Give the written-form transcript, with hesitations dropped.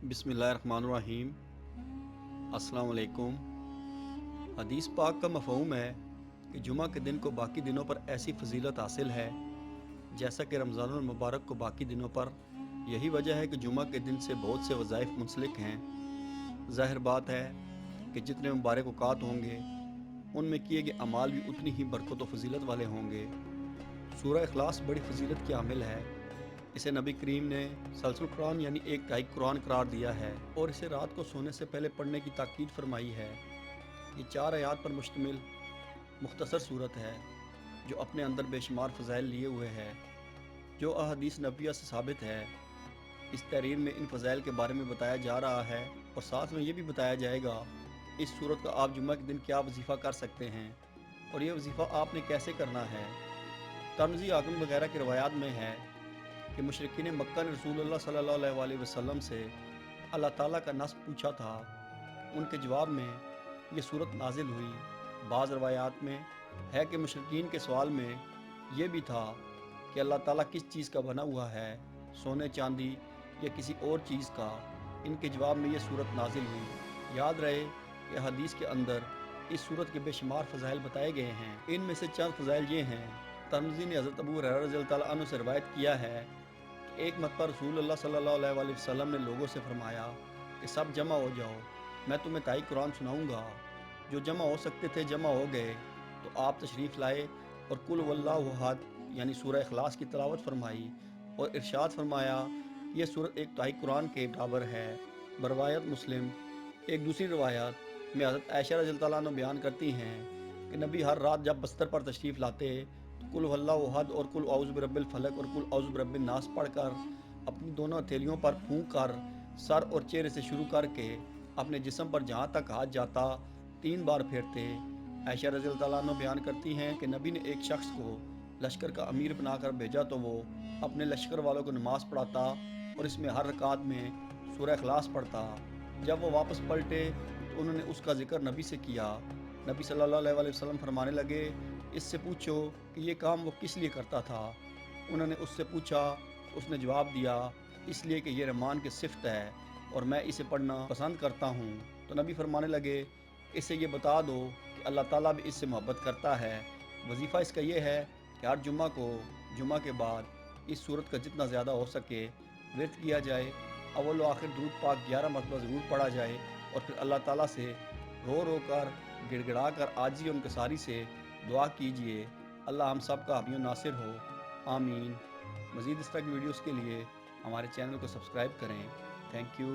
बिस्मिल्लाहिर्रहमानिर्रहीम। अस्सलाम वालेकुम। हदीस पाक का मफ़हूम है कि जुमा के दिन को बाकी दिनों पर ऐसी फजीलत हासिल है जैसा कि रमज़ानुल मुबारक को बाकी दिनों पर। यही वजह है कि जुमा के दिन से बहुत से वज़ाइफ मुंसलिक हैं। ज़ाहिर बात है कि जितने मुबारक औक़ात होंगे उनमें किए गए अमाल भी उतनी ही बरकत व फजीलत वाले होंगे। सूरह इखलास बड़ी फजीलत की हामिल है। इसे नबी करीम ने सलसुल कुरान यानी एक तिहाई कुरान करार दिया है और इसे रात को सोने से पहले पढ़ने की ताकीद फरमाई है। ये 4 आयात पर मुश्तमिल मुख्तसर सूरत है जो अपने अंदर बेशुमार फ़ज़ाइल लिए हुए है जो अहदीस नबविया से साबित है। इस तहरीर में इन फ़ज़ाइल के बारे में बताया जा रहा है और साथ में ये भी बताया जाएगा इस सूरत का आप जुम्मा के दिन क्या वजीफ़ा कर सकते हैं और ये वजीफ़ा आपने कैसे करना है। तिरमिज़ी हाकिम वगैरह की रवायात में है कि मुशरिकीन मक्का ने रसूलुल्लाह सल्लल्लाहु अलैहि वसल्लम से अल्लाह ताला का नस्ब पूछा था। उनके जवाब में ये सूरत नाजिल हुई। बाज़ रवायात में है कि मुशरिकीन के सवाल में ये भी था कि अल्लाह ताला किस चीज़ का बना हुआ है, सोने चांदी या किसी और चीज़ का। इनके जवाब में ये सूरत नाजिल हुई। याद रहे कि हदीस के अंदर इस सूरत के बेशुमार फ़ज़ाइल बताए गए हैं। इनमें से चंद फ़ज़ाइल ये हैं। तिरमिज़ी ने हज़रत अबू हुरैरा रज़ियल्लाहु तआला अन्हु से रवायत किया है कि एक मरतबा रसूलुल्लाह सल्लल्लाहु अलैहि वसल्लम ने लोगों से फरमाया कि सब जमा हो जाओ, मैं तुम्हें ताई कुरान सुनाऊंगा। जो जमा हो सकते थे जमा हो गए तो आप तशरीफ़ लाए और कुल वल्लाहु अहद यानी सूरह इखलास की तिलावत फरमाई और इरशाद फरमाया कि यह सूरत एक ताई कुरान के बराबर है। बरवायत मुस्लिम। एक दूसरी रवायत में हज़रत आयशा रज़ियल्लाहु तआला अन्हा बयान करती हैं कि नबी हर रात जब बस्तर पर तशरीफ़ लाते तो कुल वल्लाहु अहद और कुल औज़ु बिरब्बिल फलक और कुल औज़ु बिरब्बिन नास पढ़कर अपनी दोनों हथेलियों पर फूंक कर सर और चेहरे से शुरू करके अपने जिस्म पर जहाँ तक हाथ जाता 3 बार फेरते। आयशा रज़ियल्लाहु तआला अन्हा बयान करती हैं कि नबी ने एक शख्स को लश्कर का अमीर बनाकर भेजा तो वो अपने लश्कर वालों को नमाज़ पढ़ाता और इसमें हर रकात में सूरह इखलास पढ़ता। जब वो वापस पलटे तो उन्होंने उसका जिक्र नबी से किया। नबी सल्लल्लाहु अलैहि वसल्लम फरमाने लगे, इससे पूछो कि ये काम वो किस लिए करता था। उन्होंने उससे पूछा, उसने जवाब दिया, इसलिए कि ये रहमान की सिफ़त है और मैं इसे पढ़ना पसंद करता हूँ। तो नबी फरमाने लगे, इससे ये बता दो कि अल्लाह ताला भी इससे मोहब्बत करता है। वजीफ़ा इसका ये है कि हर जुम्मा को जुम्मा के बाद इस सूरत का जितना ज़्यादा हो सके विर्द किया जाए। अव्वल व आखिर दुरूद पाक 11 मरतबा ज़रूर पढ़ा जाए और फिर अल्लाह ताला से रो रो कर गिड़गिड़ा कर आजी और इनकिसारी से दुआ कीजिए। अल्लाह हम सब का हामी नासिर हो, आमीन। मज़ीद इस तरह की वीडियोज़ के लिए हमारे चैनल को सब्सक्राइब करें। Thank you.